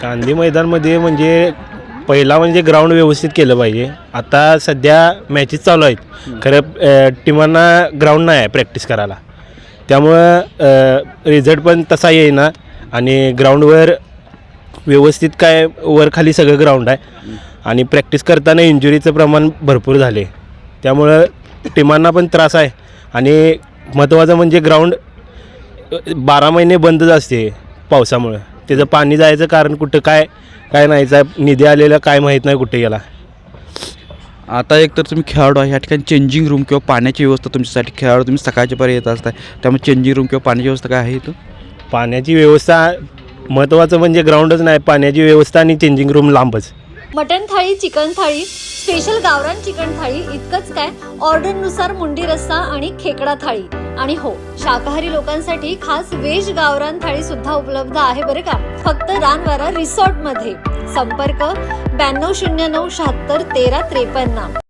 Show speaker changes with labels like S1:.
S1: गांधी मैदानमध्ये म्हणजे पहिला म्हणजे ग्राउंड व्यवस्थित केलं पाहिजे. आता सध्या मॅचेस चालू आहेत, खरं टीमांना ग्राउंड नाही आहे प्रॅक्टिस करायला, त्यामुळं रिझल्ट पण तसा येईना. आणि ग्राउंडवर व्यवस्थित काय वर खाली सगळं ग्राउंड आहे आणि प्रॅक्टिस करताना इंजुरीचं प्रमाण भरपूर झाले, त्यामुळं टीमांना पण त्रास आहे. आणि महत्त्वाचं म्हणजे ग्राउंड 12 महिने बंदच असते पावसामुळं. त्याचं पाणी जायचं कारण कुठं काय काय नाहीचं आहे, निधी आलेला काय माहीत नाही कुठे गेला.
S2: आता एक तर तुम्ही खेळाडू आहे, ह्या ठिकाणी चेंजिंग रूम किंवा पाण्याची व्यवस्था तुमच्यासाठी खेळाडू तुम्ही सकाळच्या पर्यंत येत असताय, त्यामुळे चेंजिंग रूम किंवा पाण्याची व्यवस्था काय आहे इथं?
S1: पाण्याची व्यवस्था महत्त्वाचं म्हणजे ग्राउंडच नाही, पाण्याची व्यवस्था आणि चेंजिंग रूम लांबच.
S3: मटन थाळी, चिकन थाळी, स्पेशल गावरान चिकन थाळी इतकंच काय, ऑर्डरनुसार मुंडी रस्सा आणि खेकडा थाळी. आणि हो, शाकाहारी लोकांसाठी खास व्हेज गावरान थाळी सुद्धा उपलब्ध आहे बरं का, फक्त रानवारा रिसॉर्ट मध्ये. संपर्क 9209 76 13 53.